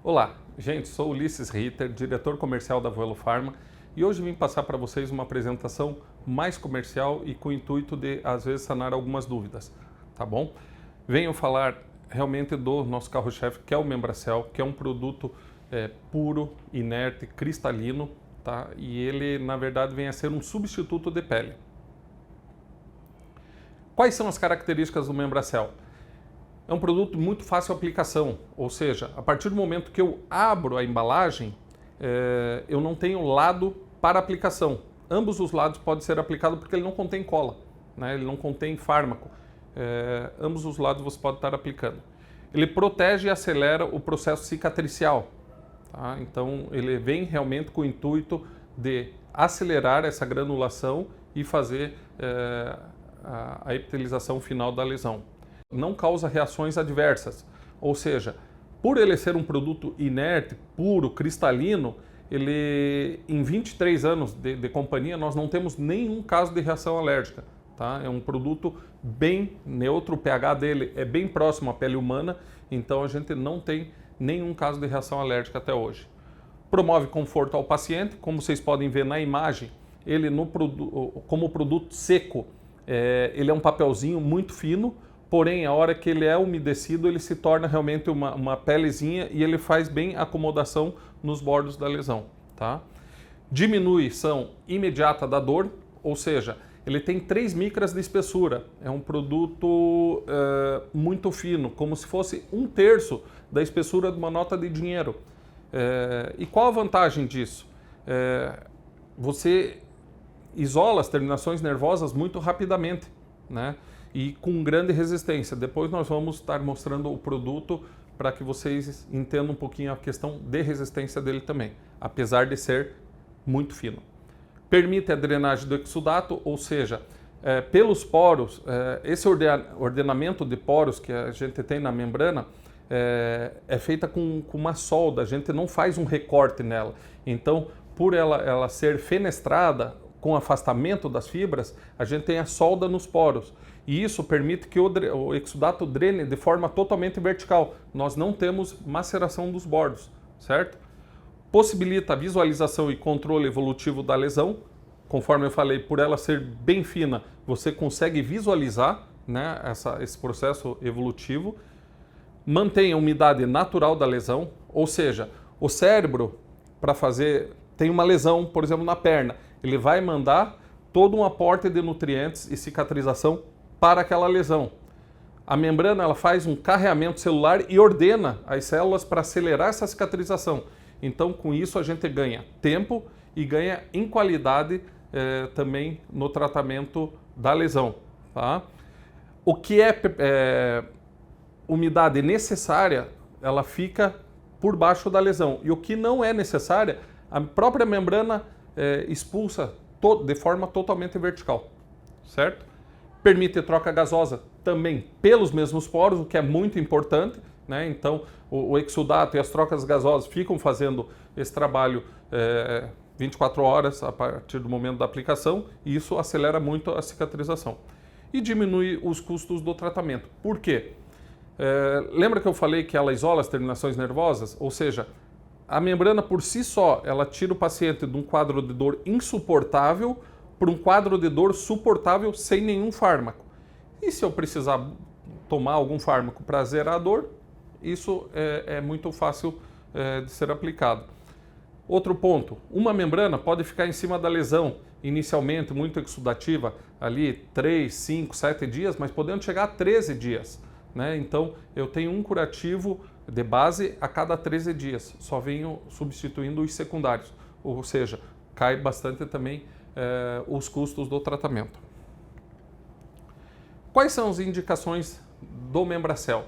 Olá, gente, sou Ulisses Ritter, diretor comercial da Vuelo Pharma, e hoje vim passar para vocês uma apresentação mais comercial e com o intuito de, às vezes, sanar algumas dúvidas, tá bom? Venho falar realmente do nosso carro-chefe, que é o Membracel, que é um produto puro, inerte, cristalino, tá? E ele, na verdade, vem a ser um substituto de pele. Quais são as características do Membracel? É um produto muito fácil de aplicação, ou seja, a partir do momento que eu abro a embalagem, eu não tenho lado para aplicação. Ambos os lados podem ser aplicados porque ele não contém cola, né? Ele não contém fármaco. Ambos os lados você pode estar aplicando. Ele protege e acelera o processo cicatricial. Tá? Então ele vem realmente com o intuito de acelerar essa granulação e fazer a epitelização final da lesão. Não causa reações adversas, ou seja, por ele ser um produto inerte, puro, cristalino, ele em 23 anos de companhia nós não temos nenhum caso de reação alérgica. Tá? É um produto bem neutro, o pH dele é bem próximo à pele humana, então a gente não tem nenhum caso de reação alérgica até hoje. Promove conforto ao paciente, como vocês podem ver na imagem, ele como produto seco, ele é um papelzinho muito fino, porém a hora que ele é umedecido ele se torna realmente uma pelezinha e ele faz bem a acomodação nos bordos da lesão. Tá? Diminuição imediata da dor, ou seja, ele tem 3 micras de espessura, é um produto muito fino, como se fosse 1/3 da espessura de uma nota de dinheiro. E qual a vantagem disso? Você isola as terminações nervosas muito rapidamente, né? E com grande resistência. Depois nós vamos estar mostrando o produto para que vocês entendam um pouquinho a questão de resistência dele também, apesar de ser muito fino. Permite a drenagem do exudato, ou seja, pelos poros, esse ordenamento de poros que a gente tem na membrana é feita com uma solda, a gente não faz um recorte nela. Então, por ela ser fenestrada, com afastamento das fibras, a gente tem a solda nos poros. E isso permite que o exudato drene de forma totalmente vertical. Nós não temos maceração dos bordos, certo? Possibilita a visualização e controle evolutivo da lesão. Conforme eu falei, por ela ser bem fina, você consegue visualizar, né, esse processo evolutivo. Mantém a umidade natural da lesão, ou seja, o cérebro, tem uma lesão, por exemplo, na perna, ele vai mandar todo um aporte de nutrientes e cicatrização para aquela lesão. A membrana ela faz um carreamento celular e ordena as células para acelerar essa cicatrização. Então, com isso, a gente ganha tempo e ganha em qualidade também no tratamento da lesão. Tá? O que é umidade necessária, ela fica por baixo da lesão. E o que não é necessária, a própria membrana expulsa de forma totalmente vertical, certo? Permite troca gasosa também pelos mesmos poros, o que é muito importante, né? Então, o exudato e as trocas gasosas ficam fazendo esse trabalho 24 horas a partir do momento da aplicação, e isso acelera muito a cicatrização. E diminui os custos do tratamento. Por quê? Lembra que eu falei que ela isola as terminações nervosas? Ou seja, a membrana por si só, ela tira o paciente de um quadro de dor insuportável para um quadro de dor suportável sem nenhum fármaco. E se eu precisar tomar algum fármaco para zerar a dor, isso é muito fácil de ser aplicado. Outro ponto, uma membrana pode ficar em cima da lesão, inicialmente muito exudativa, ali 3, 5, 7 dias, mas podendo chegar a 13 dias. Né? Então, eu tenho um curativo de base a cada 13 dias, só venho substituindo os secundários, ou seja, cai bastante também os custos do tratamento. Quais são as indicações do Membracel?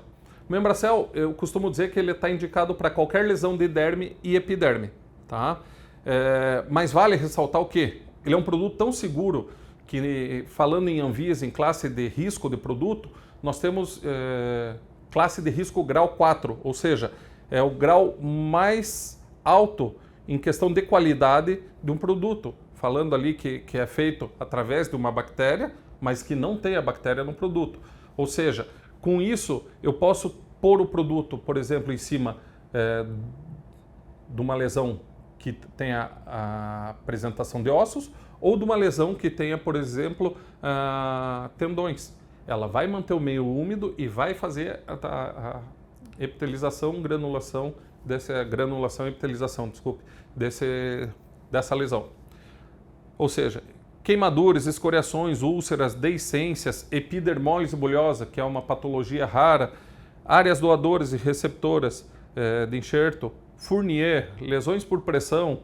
O Membracel, eu costumo dizer que ele está indicado para qualquer lesão de derme e epiderme, tá? Mas vale ressaltar o quê? Ele é um produto tão seguro que, falando em Anvisa, em classe de risco de produto, nós temos classe de risco grau 4, ou seja, é o grau mais alto em questão de qualidade de um produto. Falando ali que é feito através de uma bactéria, mas que não tem a bactéria no produto. Ou seja, com isso eu posso pôr o produto, por exemplo, em cima de uma lesão que tenha a apresentação de ossos ou de uma lesão que tenha, por exemplo, tendões. Ela vai manter o meio úmido e vai fazer a epitelização, granulação, dessa lesão. Ou seja, queimaduras, escoriações, úlceras, deiscências, epidermólise bulhosa, que é uma patologia rara, áreas doadoras e receptoras de enxerto, Fournier, lesões por pressão,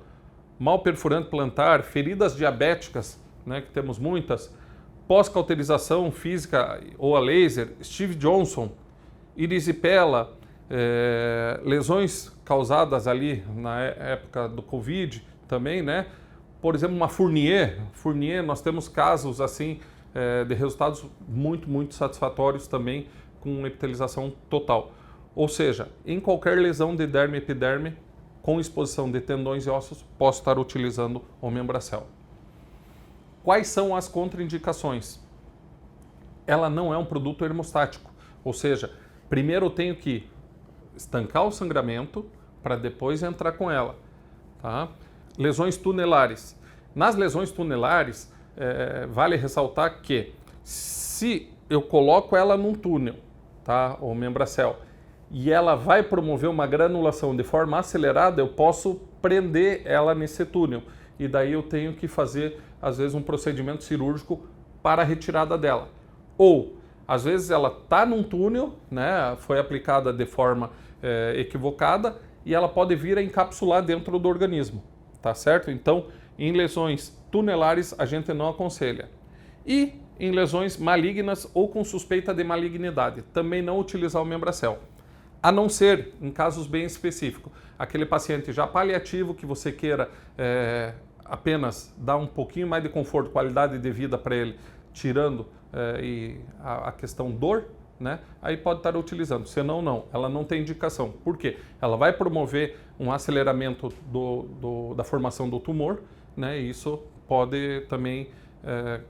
mal perfurante plantar, feridas diabéticas, né, que temos muitas, pós-cauterização física ou a laser, Steve Johnson, erisipela, lesões causadas ali na época do Covid também, né? Por exemplo, uma Fournier, nós temos casos assim de resultados muito satisfatórios também com epitelização total. Ou seja, em qualquer lesão de derme e epiderme com exposição de tendões e ossos, posso estar utilizando o Membracel. Quais são as contraindicações? Ela não é um produto hermostático, ou seja, primeiro eu tenho que estancar o sangramento para depois entrar com ela. Tá? Lesões tunelares. Nas lesões tunelares, vale ressaltar que se eu coloco ela num túnel, tá? O Membracel, e ela vai promover uma granulação de forma acelerada, eu posso prender ela nesse túnel. E daí eu tenho que fazer, às vezes, um procedimento cirúrgico para a retirada dela. Ou, às vezes, ela está num túnel, né? Foi aplicada de forma equivocada e ela pode vir a encapsular dentro do organismo, tá certo? Então, em lesões tunelares, a gente não aconselha. E em lesões malignas ou com suspeita de malignidade, também não utilizar o Membracel. A não ser em casos bem específicos, aquele paciente já paliativo que você queira apenas dar um pouquinho mais de conforto, qualidade de vida para ele, tirando a questão dor, né? Aí pode estar utilizando, senão não, ela não tem indicação. Por quê? Ela vai promover um aceleramento da formação do tumor, né? E isso pode também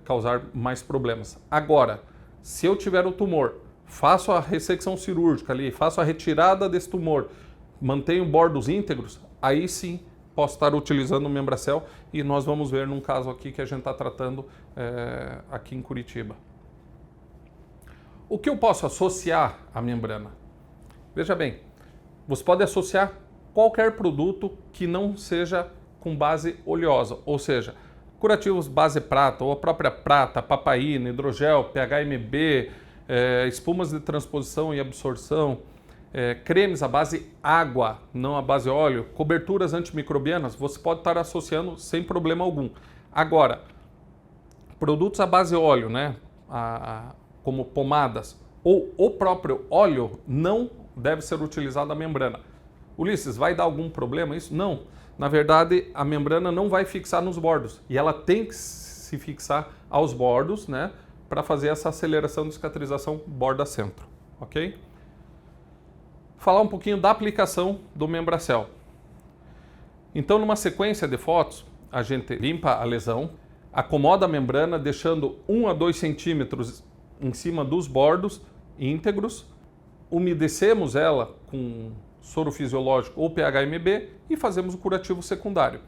causar mais problemas. Agora, se eu tiver o tumor, faço a ressecção cirúrgica ali, faço a retirada desse tumor, mantenho bordos íntegros, aí sim posso estar utilizando o Membracel e nós vamos ver num caso aqui que a gente está tratando aqui em Curitiba. O que eu posso associar à membrana? Veja bem, você pode associar qualquer produto que não seja com base oleosa, ou seja, curativos base prata, ou a própria prata, papaína, hidrogel, PHMB, espumas de transposição e absorção, cremes à base água, não à base óleo, coberturas antimicrobianas, você pode estar associando sem problema algum. Agora, produtos à base óleo, né, como pomadas, ou o próprio óleo, não deve ser utilizado a membrana. Ulisses, vai dar algum problema isso? Não. Na verdade, a membrana não vai fixar nos bordos, e ela tem que se fixar aos bordos, né, para fazer essa aceleração de cicatrização borda-centro, ok? Falar um pouquinho da aplicação do Membracel. Então, numa sequência de fotos, a gente limpa a lesão, acomoda a membrana, deixando 1 a 2 centímetros em cima dos bordos íntegros, umedecemos ela com soro fisiológico ou PHMB e fazemos o curativo secundário.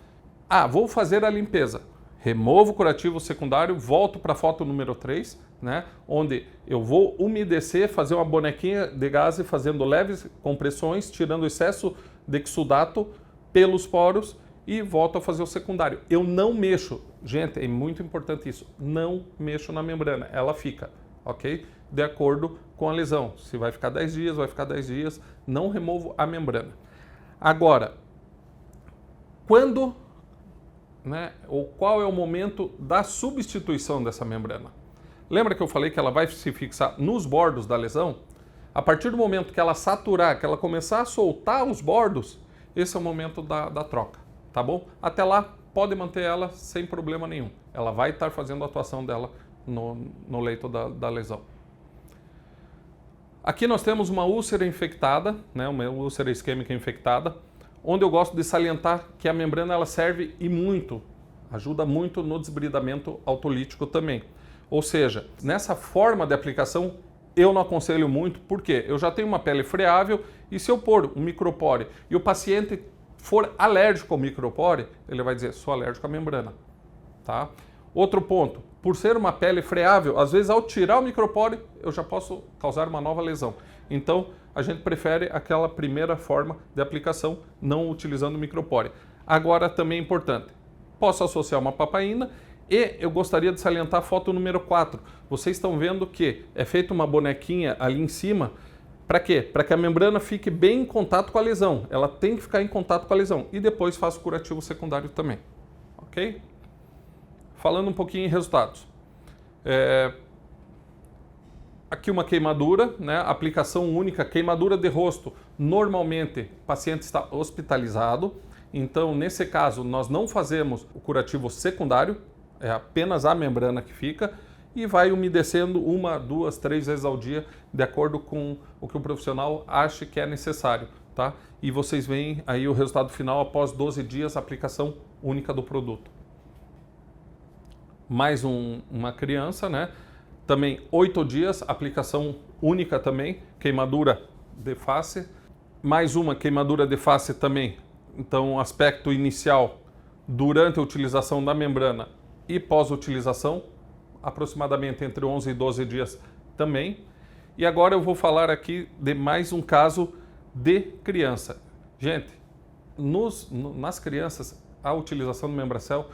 Vou fazer a limpeza. Removo o curativo secundário, volto para a foto número 3, né, onde eu vou umedecer, fazer uma bonequinha de gaze, fazendo leves compressões, tirando o excesso de exudato pelos poros e volto a fazer o secundário. Eu não mexo, gente, é muito importante isso, não mexo na membrana, ela fica, ok? De acordo com a lesão, se vai ficar 10 dias, vai ficar 10 dias, não removo a membrana. Agora, quando... ou qual é o momento da substituição dessa membrana? Lembra que eu falei que ela vai se fixar nos bordos da lesão? A partir do momento que ela saturar, que ela começar a soltar os bordos, esse é o momento da troca, tá bom? Até lá, pode manter ela sem problema nenhum. Ela vai estar fazendo a atuação dela no leito da lesão. Aqui nós temos uma úlcera infectada, né, uma úlcera isquêmica infectada, onde eu gosto de salientar que a membrana ela serve e muito, ajuda muito no desbridamento autolítico também. Ou seja, nessa forma de aplicação eu não aconselho muito, porque eu já tenho uma pele freável e se eu pôr um micropore e o paciente for alérgico ao micropore, ele vai dizer, sou alérgico à membrana. Tá? Outro ponto, por ser uma pele freável, às vezes ao tirar o micropore, eu já posso causar uma nova lesão. Então, a gente prefere aquela primeira forma de aplicação, não utilizando o micropore. Agora, também é importante, posso associar uma papaina e eu gostaria de salientar a foto número 4. Vocês estão vendo que é feita uma bonequinha ali em cima. Para quê? Para que a membrana fique bem em contato com a lesão. Ela tem que ficar em contato com a lesão. E depois faço o curativo secundário também. Ok? Falando um pouquinho em resultados. Aqui uma queimadura, né? Aplicação única, queimadura de rosto. Normalmente o paciente está hospitalizado. Então, nesse caso, nós não fazemos o curativo secundário. É apenas a membrana que fica. E vai umedecendo 1, 2, 3 vezes ao dia, de acordo com o que o profissional acha que é necessário. Tá? E vocês veem aí o resultado final após 12 dias, aplicação única do produto. Mais uma criança, né? Também 8 dias, aplicação única também, queimadura de face. Mais uma queimadura de face também. Então, aspecto inicial durante a utilização da membrana e pós-utilização, aproximadamente entre 11 e 12 dias também. E agora eu vou falar aqui de mais um caso de criança. Gente, nas crianças, a utilização do Membracel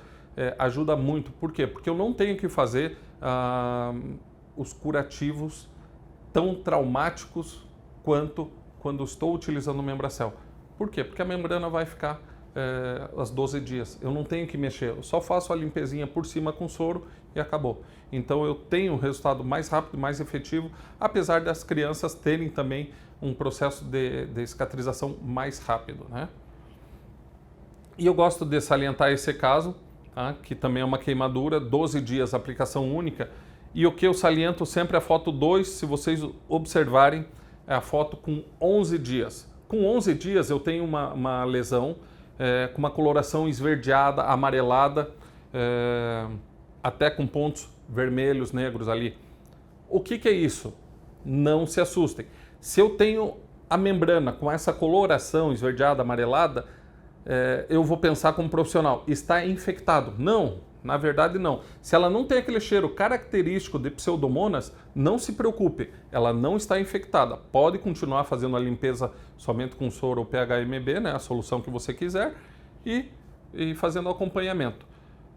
ajuda muito. Por quê? Porque eu não tenho que fazer os curativos tão traumáticos quanto quando estou utilizando o Membracel. Por quê? Porque a membrana vai ficar às 12 dias. Eu não tenho que mexer, eu só faço a limpezinha por cima com soro e acabou. Então eu tenho um resultado mais rápido, mais efetivo, apesar das crianças terem também um processo de cicatrização mais rápido, né? E eu gosto de salientar esse caso, tá? Que também é uma queimadura, 12 dias, aplicação única. E o que eu saliento sempre é a foto 2, se vocês observarem, é a foto com 11 dias. Com 11 dias eu tenho uma lesão com uma coloração esverdeada, amarelada, até com pontos vermelhos, negros ali. O que é isso? Não se assustem. Se eu tenho a membrana com essa coloração esverdeada, amarelada, eu vou pensar como profissional, está infectado. Não, na verdade não. Se ela não tem aquele cheiro característico de Pseudomonas, não se preocupe, ela não está infectada. Pode continuar fazendo a limpeza somente com soro ou PHMB, né, a solução que você quiser, e fazendo o acompanhamento.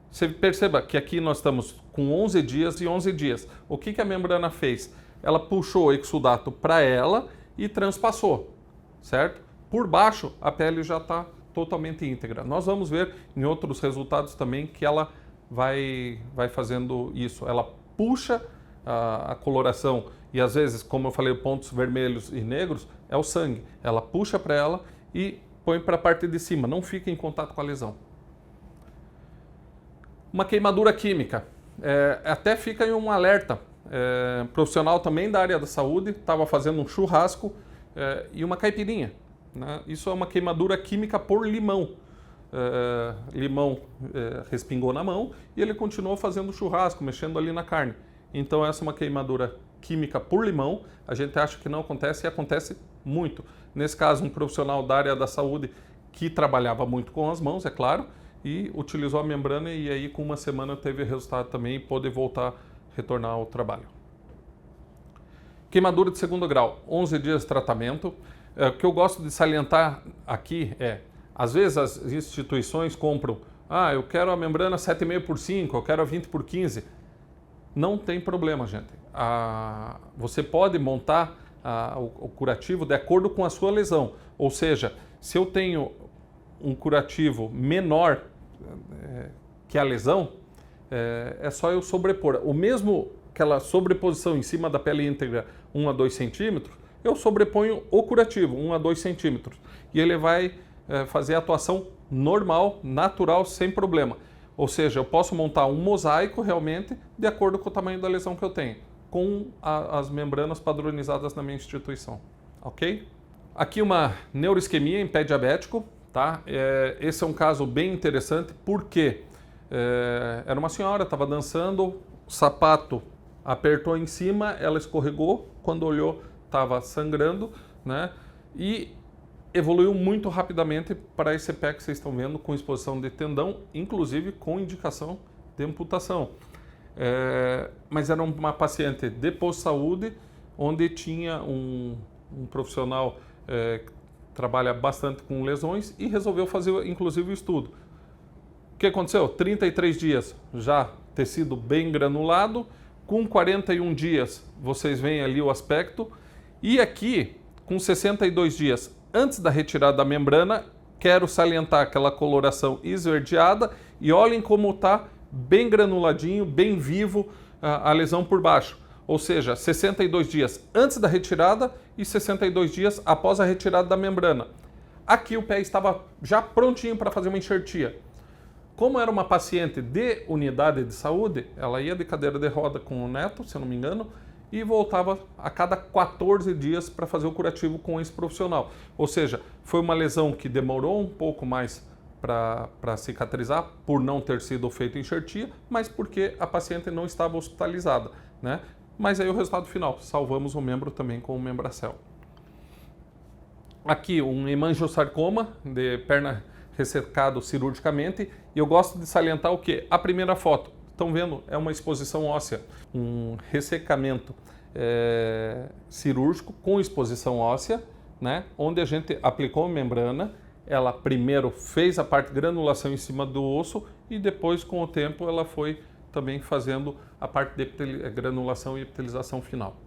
Você perceba que aqui nós estamos com 11 dias e 11 dias. O que a membrana fez? Ela puxou o exudato para ela e transpassou, certo? Por baixo, a pele já está totalmente íntegra. Nós vamos ver em outros resultados também que ela vai fazendo isso. Ela puxa a coloração e às vezes, como eu falei, pontos vermelhos e negros, é o sangue. Ela puxa para ela e põe para a parte de cima, não fica em contato com a lesão. Uma queimadura química, até fica em um alerta. Profissional também da área da saúde, estava fazendo um churrasco e uma caipirinha. Né? Isso é uma queimadura química por limão. Limão respingou na mão e ele continuou fazendo churrasco, mexendo ali na carne. Então essa é uma queimadura química por limão. A gente acha que não acontece e acontece muito. Nesse caso, um profissional da área da saúde que trabalhava muito com as mãos, é claro, e utilizou a membrana e aí com uma semana teve resultado também e pôde voltar, retornar ao trabalho. Queimadura de segundo grau, 11 dias de tratamento. O que eu gosto de salientar aqui às vezes as instituições compram, eu quero a membrana 7,5 por 5, eu quero a 20 por 15. Não tem problema, gente. Você pode montar o curativo de acordo com a sua lesão. Ou seja, se eu tenho um curativo menor que a lesão, é só eu sobrepor. O mesmo aquela sobreposição em cima da pele íntegra 1 a 2 centímetros, eu sobreponho o curativo 1 a 2 centímetros. E ele vai fazer a atuação normal, natural, sem problema. Ou seja, eu posso montar um mosaico realmente de acordo com o tamanho da lesão que eu tenho, com as membranas padronizadas na minha instituição. Ok? Aqui uma neuroisquemia em pé diabético. Tá? Esse é um caso bem interessante porque era uma senhora, estava dançando, o sapato Apertou em cima, ela escorregou, quando olhou estava sangrando, né? E evoluiu muito rapidamente para esse pé que vocês estão vendo, com exposição de tendão, inclusive com indicação de amputação. Mas era uma paciente de posto-saúde, onde tinha um profissional que trabalha bastante com lesões e resolveu fazer, inclusive, o estudo. O que aconteceu? 33 dias já tecido bem granulado, com 41 dias vocês veem ali o aspecto, e aqui, com 62 dias antes da retirada da membrana, quero salientar aquela coloração esverdeada e olhem como está bem granuladinho, bem vivo a lesão por baixo. Ou seja, 62 dias antes da retirada e 62 dias após a retirada da membrana. Aqui o pé estava já prontinho para fazer uma enxertia. Como era uma paciente de unidade de saúde, ela ia de cadeira de roda com o neto, se eu não me engano, e voltava a cada 14 dias para fazer o curativo com esse profissional. Ou seja, foi uma lesão que demorou um pouco mais para cicatrizar, por não ter sido feito enxertia, mas porque a paciente não estava hospitalizada, né? Mas aí o resultado final, salvamos o membro também com o Membracel. Aqui um hemangiosarcoma de perna ressecado cirurgicamente, e eu gosto de salientar o que? A primeira foto, estão vendo? É uma exposição óssea, um ressecamento cirúrgico com exposição óssea, né? Onde a gente aplicou a membrana, ela primeiro fez a parte de granulação em cima do osso e depois, com o tempo, ela foi também fazendo a parte de granulação e epitelização final.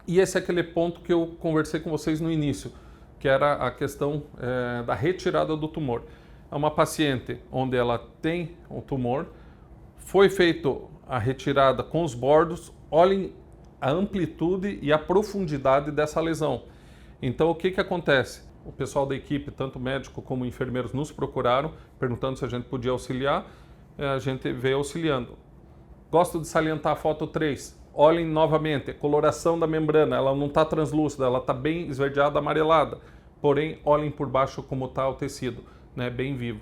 E esse é aquele ponto que eu conversei com vocês no início, que era a questão da retirada do tumor. É uma paciente onde ela tem um tumor, foi feita a retirada com os bordos, olhem a amplitude e a profundidade dessa lesão. Então o que acontece? O pessoal da equipe, tanto médico como enfermeiros, nos procuraram, perguntando se a gente podia auxiliar, a gente veio auxiliando. Gosto de salientar a foto 3. Olhem novamente, a coloração da membrana, ela não está translúcida, ela está bem esverdeada, amarelada. Porém, olhem por baixo como está o tecido, né, bem vivo.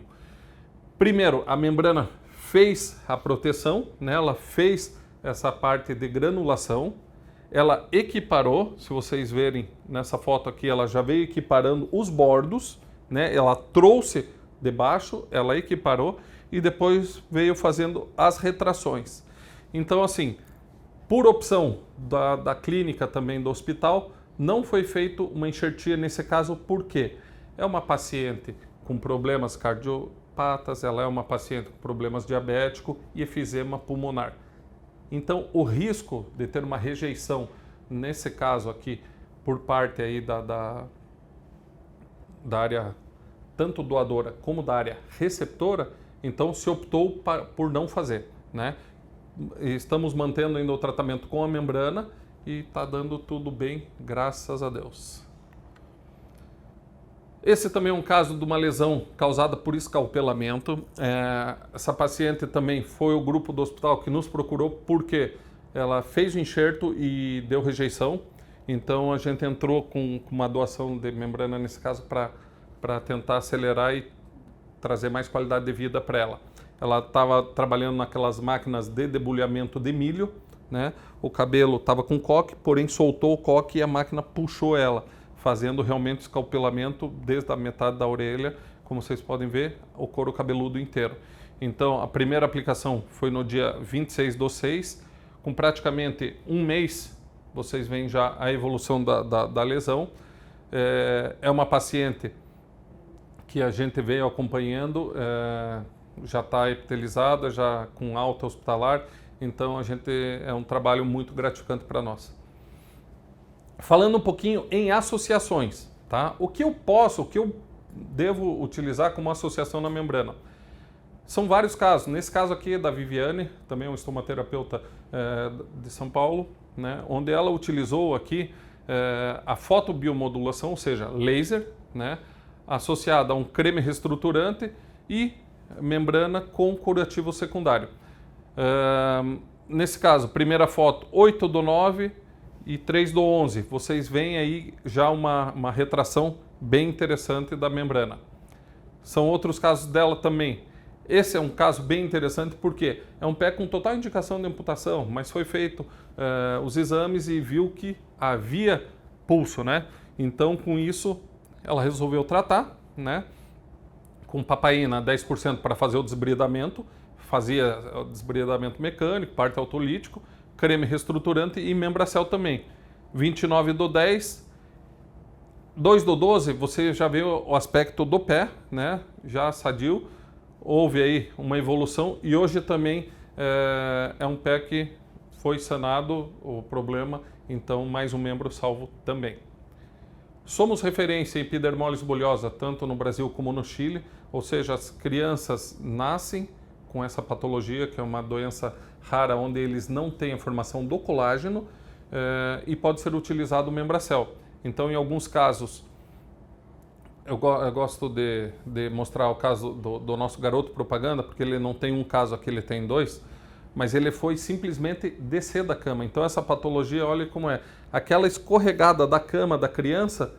Primeiro, a membrana fez a proteção, né, ela fez essa parte de granulação, ela equiparou, se vocês verem nessa foto aqui, ela já veio equiparando os bordos, né, ela trouxe de baixo, ela equiparou e depois veio fazendo as retrações. Então, assim, por opção da clínica também do hospital, não foi feito uma enxertia nesse caso, porque é uma paciente com problemas cardiopatas, ela é uma paciente com problemas diabéticos e efizema pulmonar. Então, o risco de ter uma rejeição, nesse caso aqui, por parte aí da área tanto doadora como da área receptora, então se optou por não fazer, né? Estamos mantendo ainda o tratamento com a membrana e está dando tudo bem, graças a Deus. Esse também é um caso de uma lesão causada por escalpelamento. Essa paciente também foi o grupo do hospital que nos procurou porque ela fez o enxerto e deu rejeição. Então a gente entrou com uma doação de membrana, nesse caso, para tentar acelerar e trazer mais qualidade de vida para ela. Ela estava trabalhando naquelas máquinas de debulhamento de milho, né? O cabelo estava com coque, porém soltou o coque e a máquina puxou ela, fazendo realmente escalpelamento desde a metade da orelha, como vocês podem ver, o couro cabeludo inteiro. Então, a primeira aplicação foi no dia 26/6, com praticamente um mês, vocês veem já a evolução da lesão. É uma paciente que a gente veio acompanhando, já está epitelizada, já com alta hospitalar, então é um trabalho muito gratificante para nós. Falando um pouquinho em associações, tá? O que eu devo utilizar como associação na membrana? São vários casos. Nesse caso aqui da Viviane, também um estomaterapeuta de São Paulo, né? Onde ela utilizou aqui a fotobiomodulação, ou seja, laser, né? Associada a um creme reestruturante e membrana com curativo secundário. Nesse caso, primeira foto, 8/9 e 3/11. Vocês veem aí já uma retração bem interessante da membrana. São outros casos dela também. Esse é um caso bem interessante porque é um pé com total indicação de amputação, mas foi feito os exames e viu que havia pulso, né? Então, com isso, ela resolveu tratar, né? Com papaina 10% para fazer o desbridamento, fazia o desbridamento mecânico, parte autolítico, creme reestruturante e Membracel também. 29/10, 2/12, você já vê o aspecto do pé, né? Já sadio, houve aí uma evolução e hoje também é um pé que foi sanado o problema, então mais um membro salvo também. Somos referência em epidermólise bolhosa tanto no Brasil como no Chile, ou seja, as crianças nascem com essa patologia, que é uma doença rara onde eles não têm a formação do colágeno e pode ser utilizado o Membracel. Então, em alguns casos, eu gosto de mostrar o caso do nosso garoto propaganda, porque ele não tem um caso aqui, ele tem dois, mas ele foi simplesmente descer da cama. Então essa patologia, olha como é, aquela escorregada da cama da criança,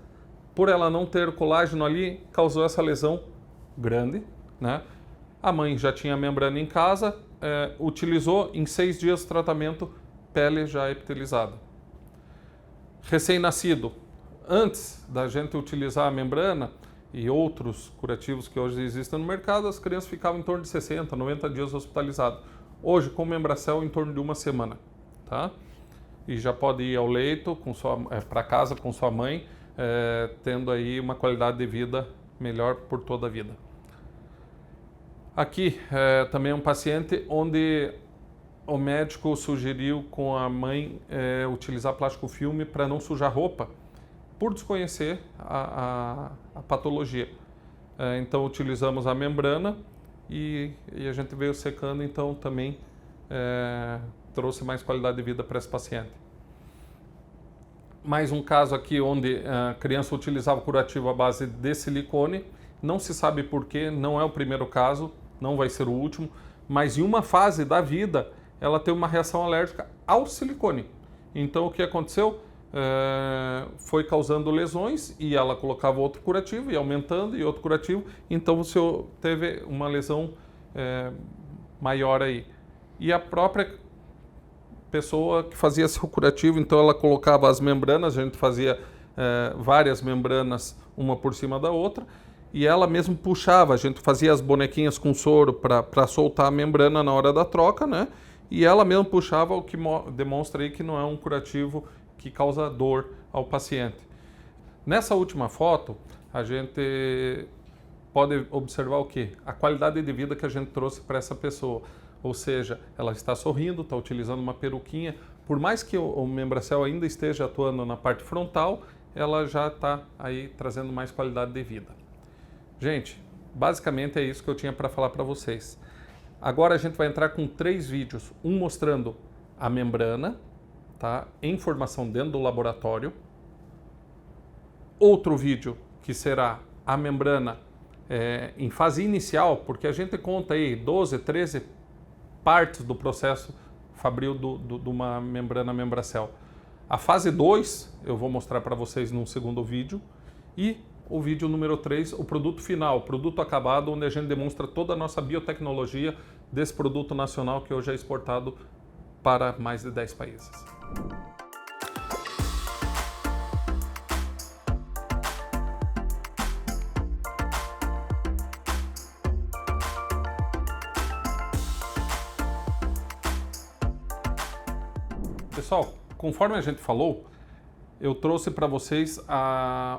por ela não ter colágeno ali, causou essa lesão grande, né? A mãe já tinha membrana em casa, utilizou em 6 dias de tratamento, pele já epitelizada. Recém-nascido, antes da gente utilizar a membrana e outros curativos que hoje existem no mercado, as crianças ficavam em torno de 60, 90 dias hospitalizadas. Hoje, com Membracel, em torno de 1 semana, tá? E já pode ir ao leito, para casa com sua mãe, tendo aí uma qualidade de vida melhor por toda a vida. Aqui também é um paciente onde o médico sugeriu com a mãe utilizar plástico filme para não sujar roupa, por desconhecer a patologia. Então utilizamos a membrana e a gente veio secando, então também trouxe mais qualidade de vida para esse paciente. Mais um caso aqui onde a criança utilizava curativo à base de silicone, não se sabe porquê, não é o primeiro caso, não vai ser o último, mas em uma fase da vida ela teve uma reação alérgica ao silicone. Então o que aconteceu? Foi causando lesões e ela colocava outro curativo e aumentando e outro curativo, então você teve uma lesão maior aí. E a própria pessoa que fazia seu curativo, então ela colocava as membranas, a gente fazia várias membranas uma por cima da outra, e ela mesmo puxava, a gente fazia as bonequinhas com soro para soltar a membrana na hora da troca, né? E ela mesmo puxava, o que demonstra aí que não é um curativo que causa dor ao paciente. Nessa última foto, a gente pode observar o quê? A qualidade de vida que a gente trouxe para essa pessoa. Ou seja, ela está sorrindo, está utilizando uma peruquinha. Por mais que o Membracel ainda esteja atuando na parte frontal, ela já está aí trazendo mais qualidade de vida. Gente, basicamente é isso que eu tinha para falar para vocês. Agora a gente vai entrar com 3 vídeos, um mostrando a membrana, tá? Em formação dentro do laboratório. Outro vídeo que será a membrana em fase inicial, porque a gente conta aí 12, 13 partes do processo fabril de uma membrana Membracel. A fase 2 eu vou mostrar para vocês num segundo vídeo, e o vídeo número 3, o produto final, o produto acabado, onde a gente demonstra toda a nossa biotecnologia desse produto nacional que hoje é exportado para mais de 10 países. Pessoal, conforme a gente falou, eu trouxe para vocês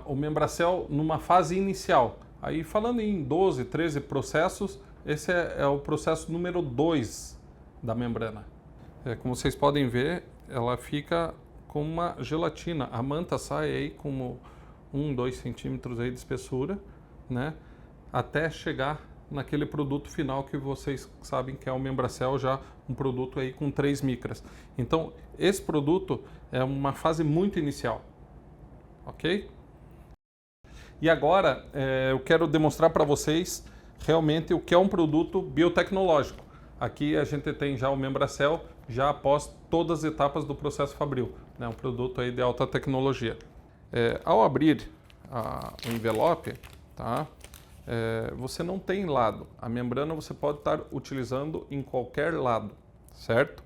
o Membracel numa fase inicial. Aí falando em 12, 13 processos, esse é o processo número 2 da membrana. Como vocês podem ver, ela fica com uma gelatina. A manta sai aí com 1, 2 centímetros aí de espessura, né? Até chegar naquele produto final que vocês sabem que é o Membracel, já um produto aí com 3 micras. Então, esse produto é uma fase muito inicial, ok? E agora eu quero demonstrar para vocês realmente o que é um produto biotecnológico. Aqui a gente tem já o Membracel, já após todas as etapas do processo fabril, né? Um produto aí de alta tecnologia. Ao abrir o envelope, tá? você não tem lado. A membrana você pode estar utilizando em qualquer lado, certo?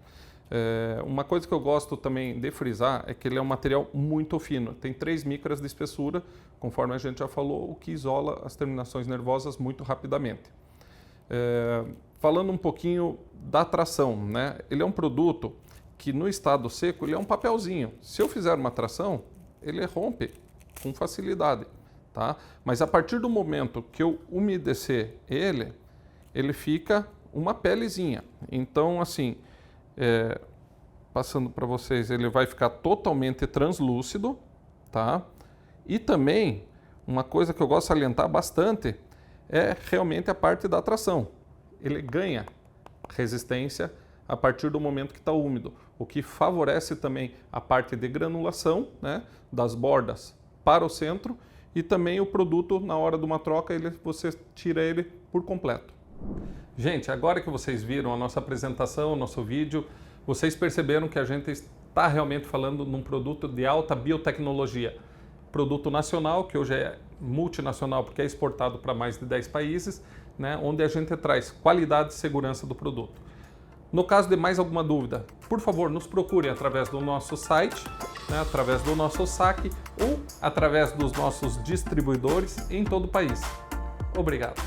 Uma coisa que eu gosto também de frisar é que ele é um material muito fino, tem 3 micras de espessura, conforme a gente já falou, o que isola as terminações nervosas muito rapidamente. Falando um pouquinho da tração, né? Ele é um produto que no estado seco ele é um papelzinho. Se eu fizer uma tração, ele rompe com facilidade, tá? Mas a partir do momento que eu umedecer ele fica uma pelezinha. Então, assim, passando para vocês, ele vai ficar totalmente translúcido, tá? E também, uma coisa que eu gosto de salientar bastante é realmente a parte da tração. Ele ganha resistência a partir do momento que está úmido, o que favorece também a parte de granulação, né, das bordas para o centro, e também o produto, na hora de uma troca, você tira ele por completo. Gente, agora que vocês viram a nossa apresentação, o nosso vídeo, vocês perceberam que a gente está realmente falando num produto de alta biotecnologia. Produto nacional, que hoje é multinacional porque é exportado para mais de 10 países, né, onde a gente traz qualidade e segurança do produto. No caso de mais alguma dúvida, por favor, nos procure através do nosso site, né, através do nosso saque ou através dos nossos distribuidores em todo o país. Obrigado.